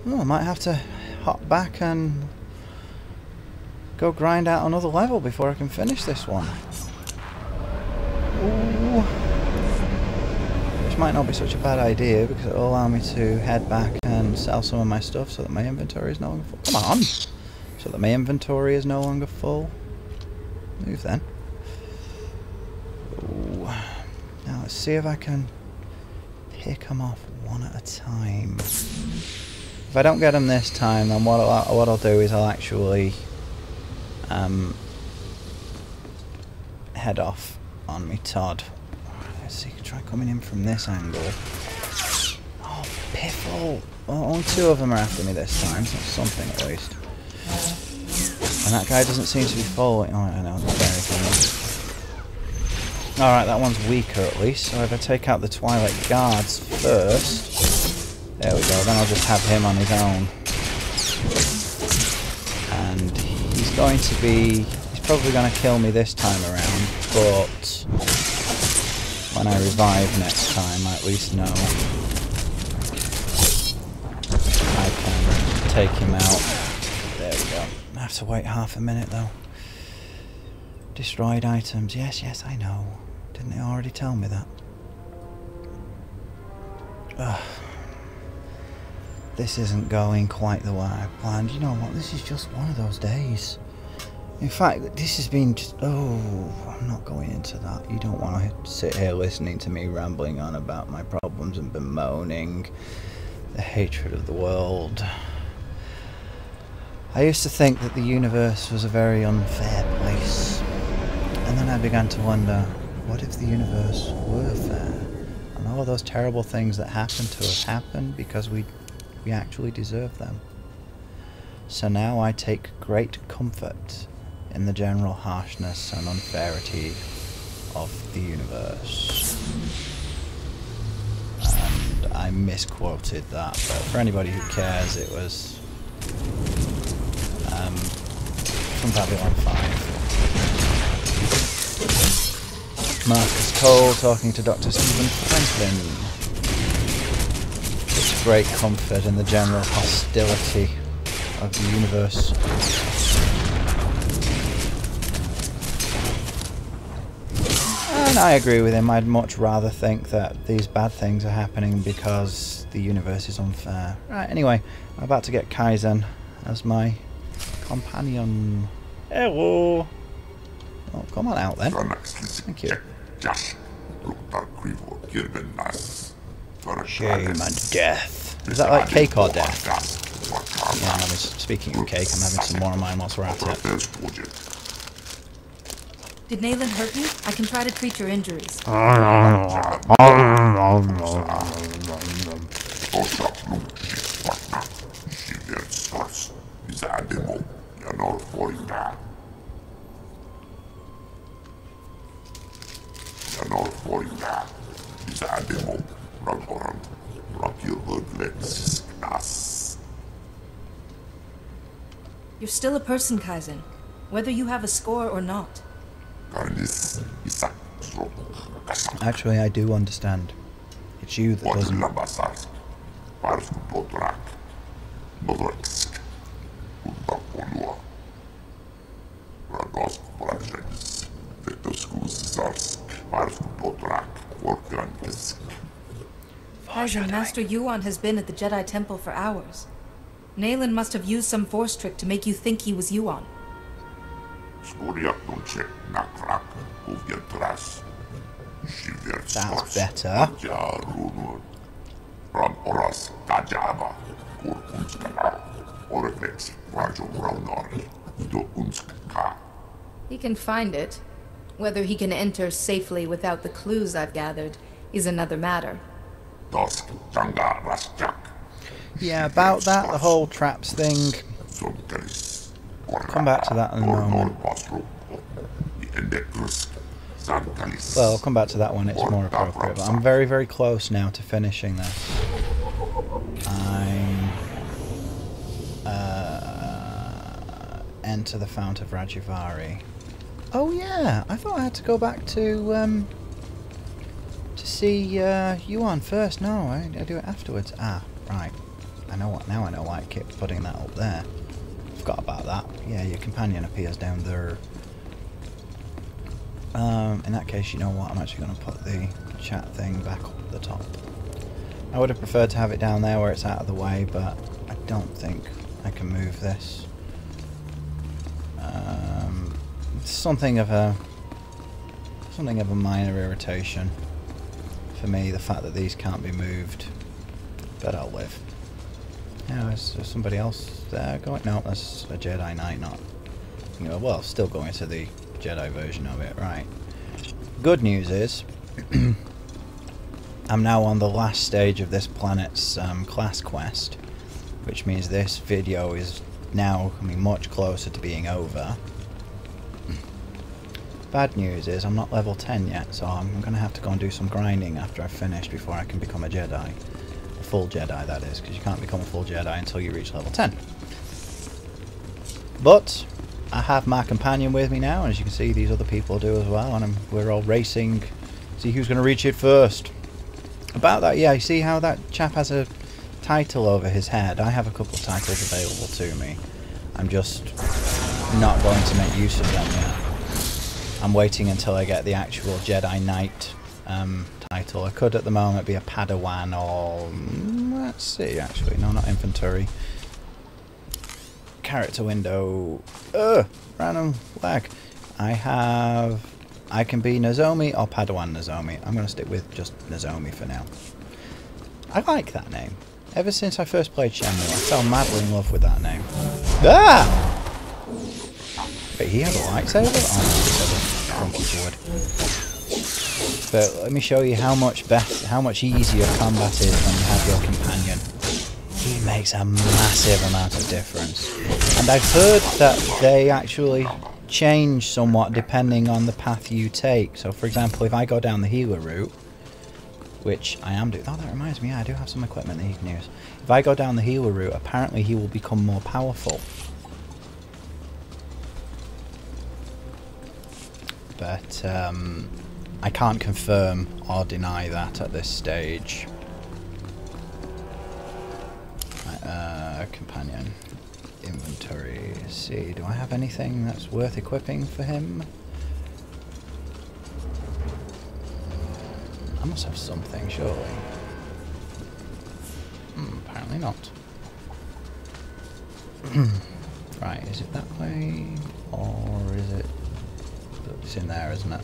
Oh, I might have to hop back and go grind out another level before I can finish this one. Ooh. Which might not be such a bad idea because it'll allow me to head back and sell some of my stuff so that my inventory is no longer full. Come on! So that my inventory is no longer full. Move then. Ooh. Now let's see if I can pick them off one at a time. If I don't get them this time, then what I'll do is I'll actually head off on me Todd. Let's see, try coming in from this angle. Oh, piffle! Well, only 2 of them are after me this time, so that's something at least. And that guy doesn't seem to be following. Oh, I know, it's very funny. Alright, that one's weaker at least, so if I take out the Twilight Guards first... There we go, then I'll just have him on his own. And he's going to be... He's probably going to kill me this time around, but... When I revive next time, I at least know I can take him out. There we go. I have to wait half a minute though. Destroyed items. Yes, yes, I know. Didn't it already tell me that? Ugh. This isn't going quite the way I planned. You know what? This is just one of those days. In fact, this has been just... Oh, I'm not going into that. You don't want to sit here listening to me rambling on about my problems and bemoaning the hatred of the world. I used to think that the universe was a very unfair place. And then I began to wonder, what if the universe were fair? And all of those terrible things that happened to us happened because we actually deserve them. So now I take great comfort in the general harshness and unfairity of the universe. And I misquoted that, but for anybody who cares, it was from Babylon 5. Marcus Cole talking to Dr. Stephen Franklin. It's great comfort in the general hostility of the universe. And I agree with him. I'd much rather think that these bad things are happening because the universe is unfair. Right, anyway, I'm about to get Kaizen as my companion. Hello! Oh, come on out then. Thank you. Shame and death. Is that like cake or death? Yeah, I'm having, speaking of cake, I'm having some more of mine whilst we're at it. Did Nayland hurt you? I can try to treat your injuries. You're still a person, Kaizen, whether you have a score or not. Actually, I do understand. It's you that doesn't. Kaizen, Master Yuan has been at the Jedi Temple for hours. Nayland must have used some force trick to make you think he was Yuan. That's better. He can find it. Whether he can enter safely without the clues I've gathered is another matter. Yeah, about that, the whole traps thing. I'll come back to that in a moment. Well, I'll come back to that when it's more appropriate, but I'm very, very close now to finishing this. I'm... enter the Fount of Rajivari. Oh yeah, I thought I had to go back to see Yuan first. No, I do it afterwards. Ah, right. I I know what now. I know why I keep putting that up there. Forgot about that. Yeah, your companion appears down there. In that case, you know what? I'm actually going to put the chat thing back up at the top. I would have preferred to have it down there where it's out of the way, but I don't think I can move this. It's something of a minor irritation for me, the fact that these can't be moved. But I'll live. Now, is there somebody else there going? No, that's a Jedi Knight, not. You know, well, still going to the Jedi version of it, right? Good news is, I'm now on the last stage of this planet's class quest, which means this video is now coming much closer to being over. Bad news is I'm not level 10 yet, so I'm going to have to go and do some grinding after I've finished before I can become a Jedi. A full Jedi, that is, because you can't become a full Jedi until you reach level 10. But I have my companion with me now, and as you can see, these other people do as well, and we're all racing, see who's going to reach it first. About that, yeah, you see how that chap has a title over his head? I have a couple of titles available to me. I'm just not going to make use of them yet. I'm waiting until I get the actual Jedi Knight title. I could at the moment be a Padawan or... let's see, actually. No, not inventory. Character window. Random lag. I can be Nozomi or Padawan Nozomi. I'm going to stick with just Nozomi for now. I like that name. Ever since I first played Shenmue, I fell madly in love with that name. Ah! Wait, he had a lightsaber? Oh no, he had a funky wood. But let me show you how much easier combat is when you have your companion. He makes a massive amount of difference. And I've heard that they actually change somewhat depending on the path you take. So for example, if I go down the healer route, which I am doing... oh, that reminds me, yeah, I do have some equipment that he can use. If I go down the healer route, apparently he will become more powerful. But I can't confirm or deny that at this stage. Companion. Inventory. Let's see, do I have anything that's worth equipping for him? I must have something, surely. Apparently not. Right, is it that way? Or is it... it's in there, isn't it?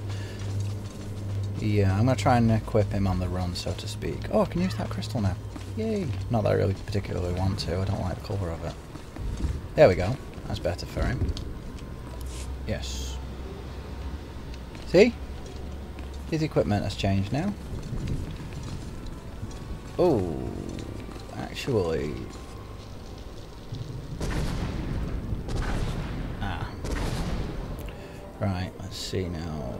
Yeah, I'm going to try and equip him on the run, so to speak. Oh, I can use that crystal now. Yay! Not that I really particularly want to, I don't like the colour of it. There we go. That's better for him. Yes. See? His equipment has changed now. Oh, actually... ah. Right, let's see now.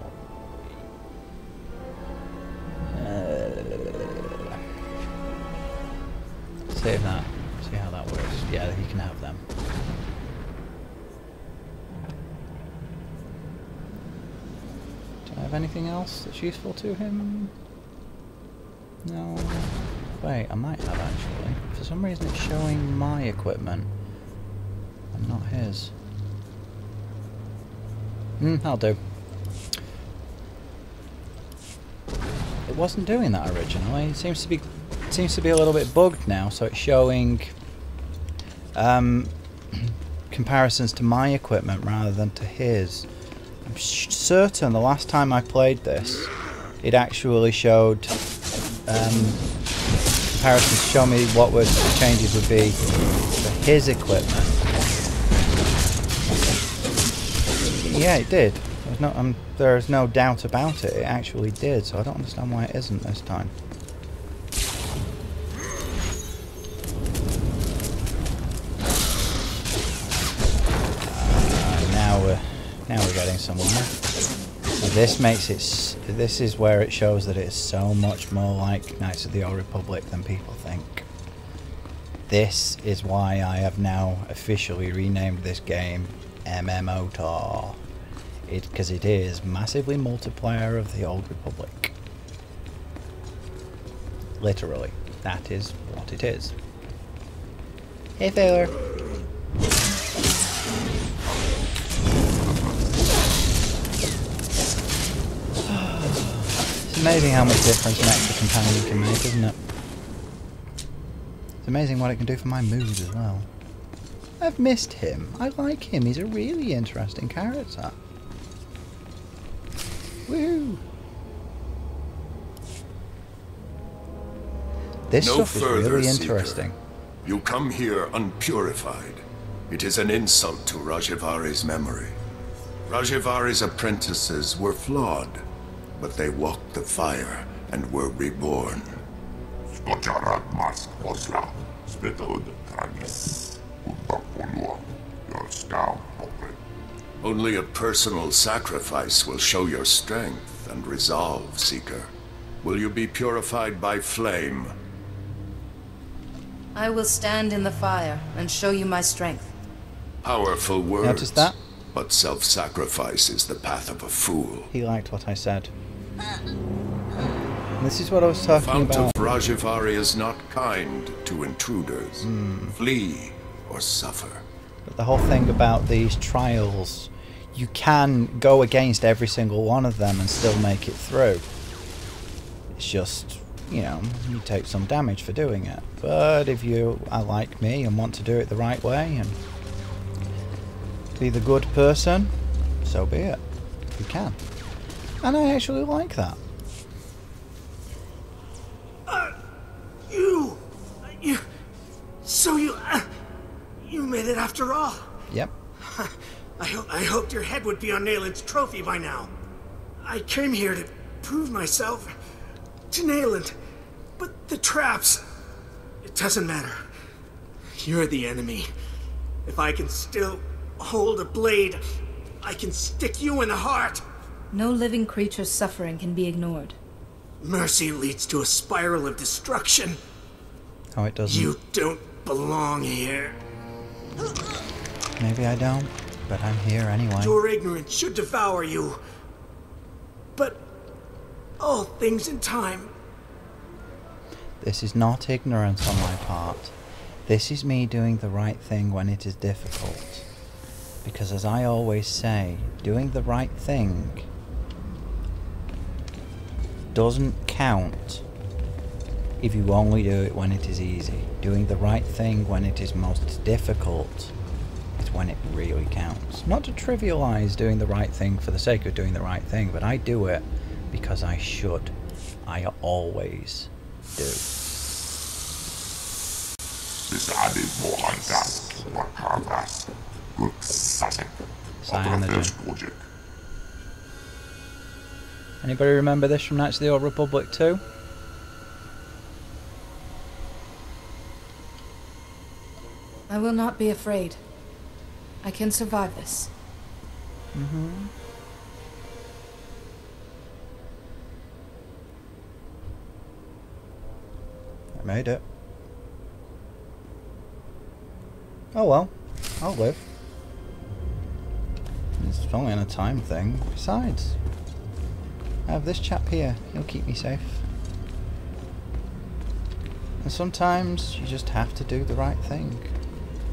Save that. See how that works. Yeah, he can have them. Do I have anything else that's useful to him? No. Wait, I might have actually. For some reason it's showing my equipment and not his. I'll do. It wasn't doing that originally. It seems to be a little bit bugged now, so it's showing comparisons to my equipment rather than to his. I'm certain the last time I played this, it actually showed comparisons to show me what the changes would be for his equipment. Yeah, it did. There's no doubt about it. It actually did, so I don't understand why it isn't this time. Now we're getting somewhere. And this is where it shows that it's so much more like Knights of the Old Republic than people think. This is why I have now officially renamed this game MMOTOR. Because it is massively multiplayer of the Old Republic. Literally, that is what it is. Hey, Taylor. It's amazing how much difference an extra companion can make, isn't it? It's amazing what it can do for my mood as well. I've missed him. I like him. He's a really interesting character. Woo! This stuff is really interesting. You come here unpurified. It is an insult to Rajivari's memory. Rajivari's apprentices were flawed, but they walked the fire and were reborn. Only a personal sacrifice will show your strength and resolve, Seeker. Will you be purified by flame? I will stand in the fire and show you my strength. Powerful words. Notice that? But self-sacrifice is the path of a fool. He liked what I said. And this is what I was talking Fount about. of Rajivari is not kind to intruders. Flee or suffer. But the whole thing about these trials, you can go against every single one of them and still make it through. It's just, you know, you take some damage for doing it. But if you are like me and want to do it the right way and be the good person, so be it. You can. And I actually like that. You made it after all. Yep. I hoped your head would be on Nayland's trophy by now. I came here to prove myself to Nayland, but the traps, it doesn't matter. You're the enemy. If I can still hold a blade, I can stick you in the heart. No living creature's suffering can be ignored. Mercy leads to a spiral of destruction. Oh, it doesn't. You don't belong here. Maybe I don't, but I'm here anyway. Your ignorance should devour you. But all things in time. This is not ignorance on my part. This is me doing the right thing when it is difficult. Because as I always say, doing the right thing doesn't count if you only do it when it is easy. Doing the right thing when it is most difficult is when it really counts. Not to trivialize doing the right thing for the sake of doing the right thing, but I do it because I should. I always do. Cyanogen. Anybody remember this from Knights of the Old Republic 2? I will not be afraid. I can survive this. I made it. Oh well, I'll live. It's only on a time thing. Besides, I have this chap here. He'll keep me safe. And sometimes you just have to do the right thing.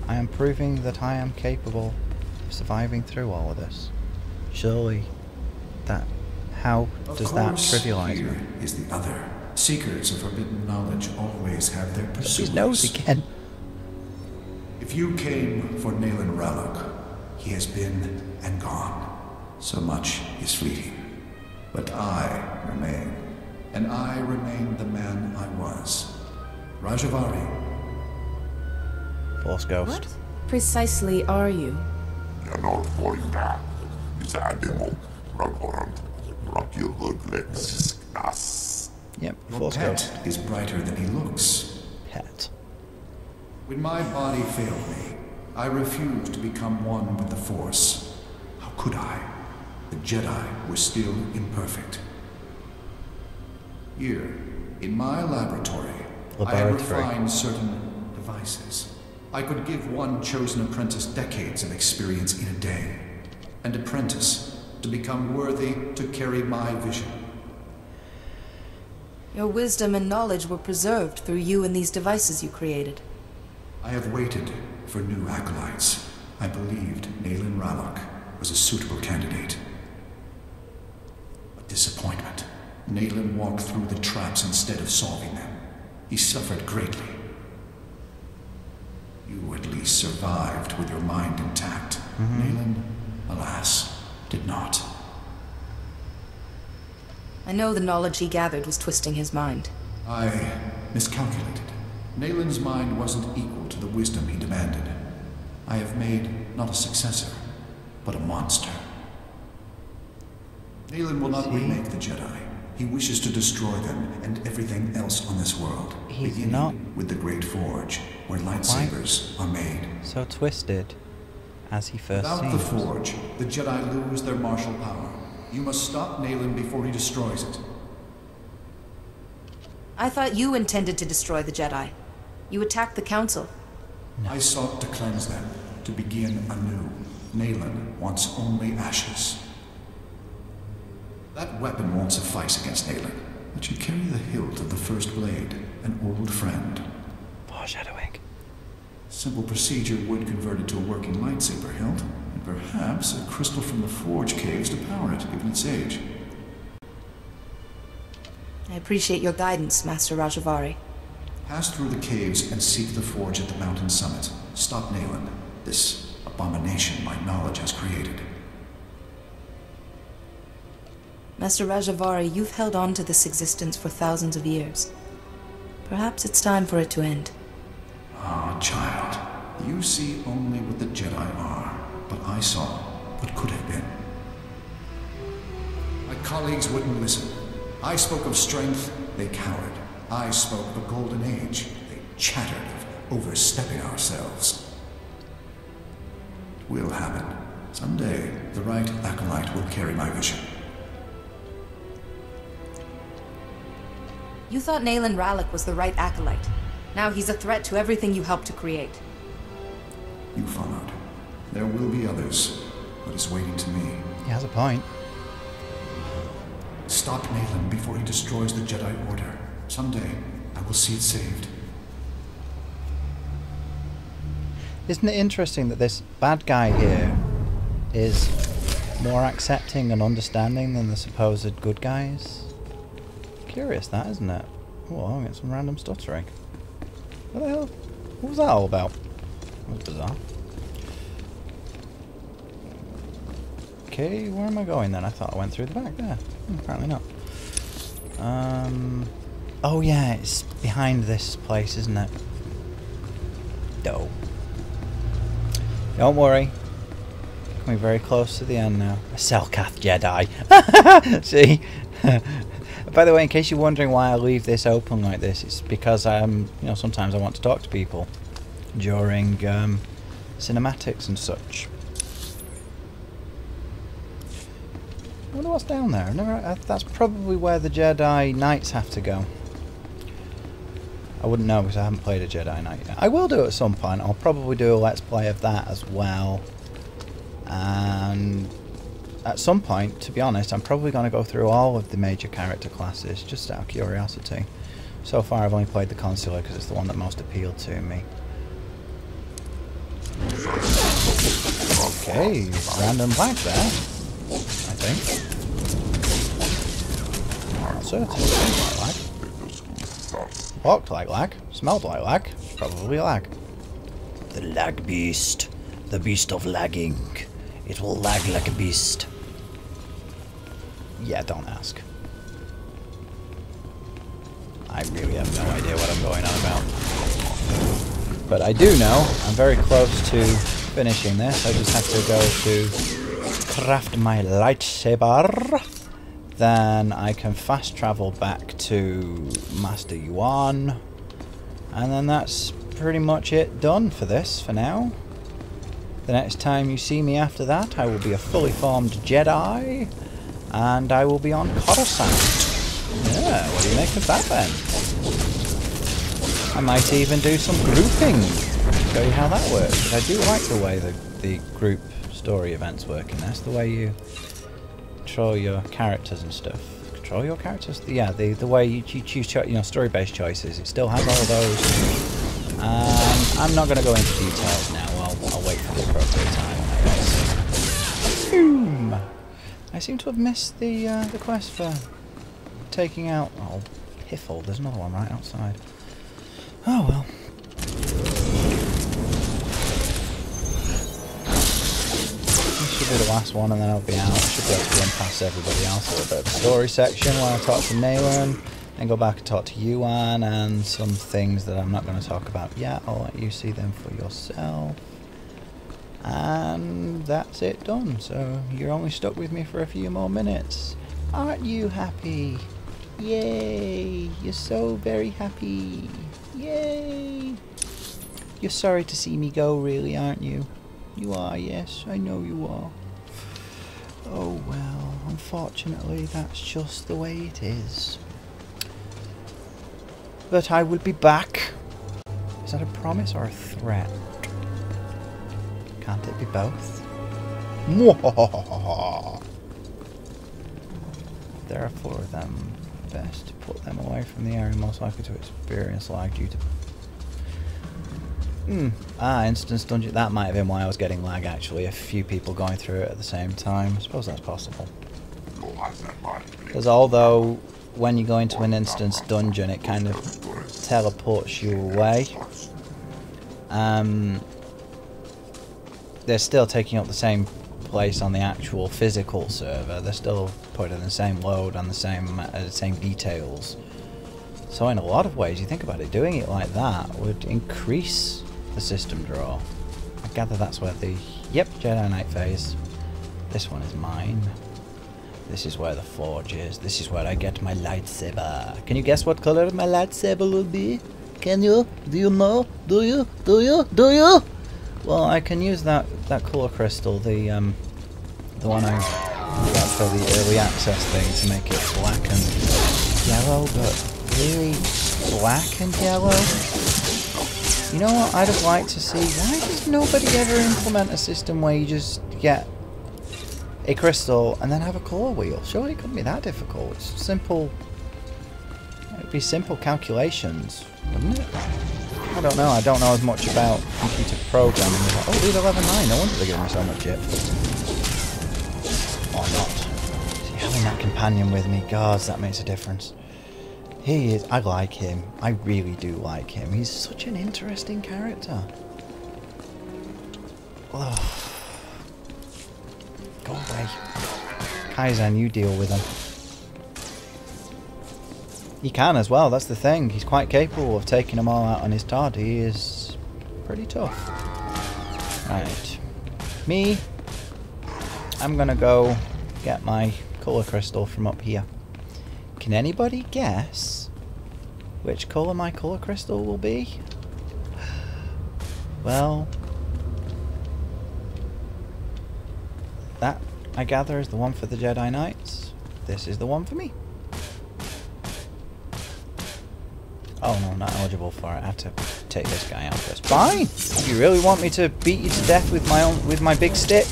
I am proving that I am capable of surviving through all of this. Surely, how does that trivialize me? Is the other. Seekers of forbidden knowledge always have their pursuers. His nose again. If you came for Nayland Rallock, he has been and gone. So much is fleeting. But I remain. And I remain the man I was. Rajavari. Force Ghost. What precisely are you? Yep, Your Force pet Ghost. is brighter than he looks. Pet. When my body failed me, I refused to become one with the Force. How could I? The Jedi were still imperfect. Here, in my laboratory, I had refined certain devices. I could give one chosen apprentice decades of experience in a day. An apprentice to become worthy to carry my vision. Your wisdom and knowledge were preserved through you and these devices you created. I have waited for new acolytes. I believed Nayland Rallock was a suitable candidate. A disappointment. Nayland walked through the traps instead of solving them. He suffered greatly. You at least survived with your mind intact. Nayland, alas, did not. I know the knowledge he gathered was twisting his mind. I miscalculated. Nayland's mind wasn't equal to the wisdom he demanded. I have made not a successor, but a monster. Nayland will not remake the Jedi. He wishes to destroy them and everything else on this world. He's beginning not with the Great Forge, where lightsabers are made. so twisted as he first Without seems. the Forge, the Jedi lose their martial power. You must stop Nayland before he destroys it. I thought you intended to destroy the Jedi. You attacked the Council. I sought to cleanse them, to begin anew. Nayland wants only ashes. That weapon won't suffice against Nayland, but you carry the hilt of the First Blade, an old friend. Foreshadowing. Simple procedure would convert it to a working lightsaber hilt, and perhaps a crystal from the Forge caves to power it, given its age. I appreciate your guidance, Master Rajavari. Pass through the caves and seek the Forge at the mountain summit. Stop Nayland, this abomination my knowledge has created. Master Rajavari, you've held on to this existence for thousands of years. Perhaps it's time for it to end. Ah, child, you see only what the Jedi are, but I saw what could have been. My colleagues wouldn't listen. I spoke of strength, they cowered. I spoke of a golden age, they chattered of overstepping ourselves. It will happen. Someday, the right acolyte will carry my vision. You thought Nayland Rallock was the right acolyte. Now he's a threat to everything you helped to create. You followed. There will be others, but is waiting to me. He has a point. Stop Nayland before he destroys the Jedi Order. Someday, I will see it saved. Isn't it interesting that this bad guy here is more accepting and understanding than the supposed good guys? Curious that, isn't it? Oh, I'll get some random stuttering. What the hell? What was that all about? That was bizarre. Okay, where am I going then? I thought I went through the back there. Apparently not. Oh yeah, it's behind this place, isn't it? Dope. Don't worry. Coming very close to the end now. A Selkath Jedi. See? By the way, in case you're wondering why I leave this open like this, it's because you know, sometimes I want to talk to people during cinematics and such. I wonder what's down there. That's probably where the Jedi Knights have to go. I wouldn't know because I haven't played a Jedi Knight yet. I will do it at some point. I'll probably do a Let's Play of that as well. And at some point, to be honest, I'm probably going to go through all of the major character classes, just out of curiosity. So far I've only played the Consular because it's the one that most appealed to me. Okay, random black there, I think. Not certain. Tastes like lag. Walked like lag. Smelled like lag. Probably lag. The lag beast. The beast of lagging. It will lag like a beast. Yeah, don't ask. I really have no idea what I'm going on about. But I do know I'm very close to finishing this. I just have to go to craft my lightsaber. Then I can fast travel back to Master Yuan. And then that's pretty much it done for this for now. The next time you see me after that, I will be a fully formed Jedi. And I will be on Coruscant. Yeah, what do you make of that then? I might even do some grouping. Show you how that works. But I do like the way the group story events work in this. The way you control your characters and stuff. Control your characters? Yeah, the way you choose story-based choices. It still has all those I'm not going to go into details now. I'll wait for the appropriate time. Boom! I seem to have missed the quest for taking out... Oh, Piffle. There's another one right outside. Oh, well. This should be the last one, and then I'll be out. I should be able to run past everybody else. A little bit of a story section while I talk to Naylan. Then go back and talk to Yuan and some things that I'm not going to talk about yet. I'll let you see them for yourself. And that's it done. So you're only stuck with me for a few more minutes. Aren't you happy? Yay! You're so very happy. Yay! You're sorry to see me go, really, aren't you? You are, yes. I know you are. Oh well, unfortunately that's just the way it is. But I will be back. Is that a promise or a threat? Can't it be both? There are 4 of them. Best to put them away from the area most likely to experience lag due to... instance dungeon. That might have been why I was getting lag, actually. A few people going through it at the same time. I suppose that's possible. Because although when you go into an instance dungeon, it kind of teleports you away. They're still taking up the same place on the actual physical server. They're still putting the same load on the same details. So in a lot of ways, you think about it, doing it like that would increase the system draw. I gather that's where the... Yep, Jedi Knight phase. This one is mine. This is where the forge is. This is where I get my lightsaber. Can you guess what color my lightsaber will be? Can you? Do you know? Do you? Do you? Do you? Well, I can use that color crystal, the one I got for the early access thing, to make it black and yellow, but really black and yellow? You know what I'd have liked to see? Why does nobody ever implement a system where you just get a crystal and then have a color wheel? Surely it couldn't be that difficult. It's simple. It would be simple calculations, wouldn't it? I don't know. I don't know as much about computer programming. Oh, these are level 9. No wonder they're giving me so much shit. Or not. See, having that companion with me, God, that makes a difference. He is. I like him. I really do like him. He's such an interesting character. Ugh. Go away. Kaizen, you deal with him. He can as well, that's the thing. He's quite capable of taking them all out on his Todd. He is pretty tough. Right. Me, I'm gonna go get my colour crystal from up here. Can anybody guess which colour my colour crystal will be? Well, that, I gather, is the one for the Jedi Knights. This is the one for me. Oh no, not eligible for it. I have to take this guy out first. Fine! You really want me to beat you to death with my big stick?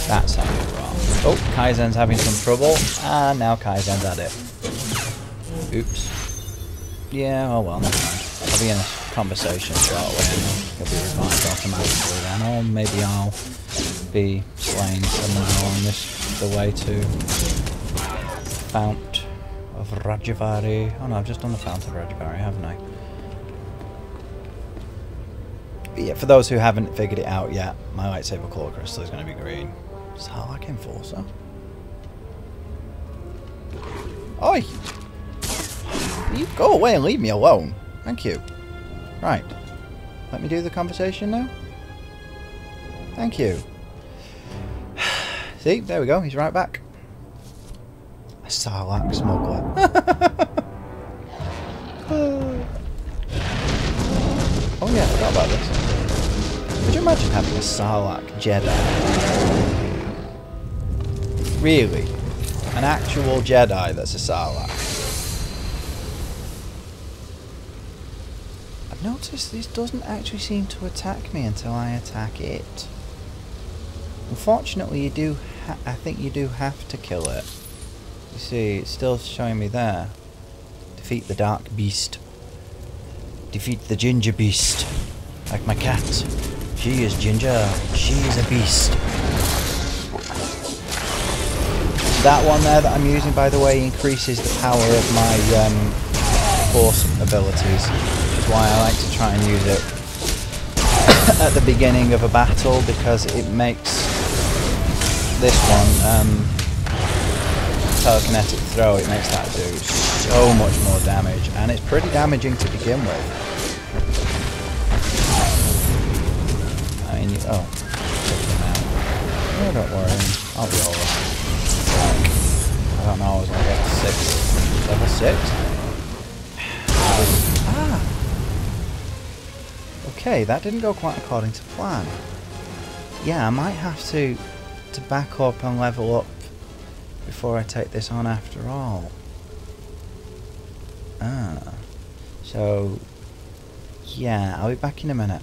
That sounded wrong. Oh, Kaizen's having some trouble. And now Kaizen's at it. Oops. Yeah, oh well, never mind. I'll be in a conversation shortly and he'll be revived automatically then. Or maybe I'll be slain somewhere on the way to Fount of Rajavari. Oh no, I've just done the Fount of Rajavari, haven't I? But yeah, for those who haven't figured it out yet, my lightsaber core crystal is going to be green. Sarlacc Enforcer. Oi! You go away and leave me alone. Thank you. Right. Let me do the conversation now. Thank you. See, there we go, he's right back. A Sarlacc smuggler. Oh yeah, I forgot about this. Could you imagine having a Sarlacc Jedi? Really? An actual Jedi that's a Sarlacc? I've noticed this doesn't actually seem to attack me until I attack it. Unfortunately, I think you do have to kill it. You see, it's still showing me there. Defeat the Dark Beast. Defeat the ginger beast. Like my cat. She is ginger. She is a beast. That one there that I'm using, by the way, increases the power of my force abilities, which is why I like to try and use it at the beginning of a battle, because it makes this one, telekinetic throw, it makes that do so much more damage, and it's pretty damaging to begin with. I mean, oh, don't worry, I'll be alright. I don't know, I was going to get to 6. Level 6? Ah! Okay, that didn't go quite according to plan. Yeah, I might have to back up and level up before I take this on after all. Ah. So, yeah, I'll be back in a minute.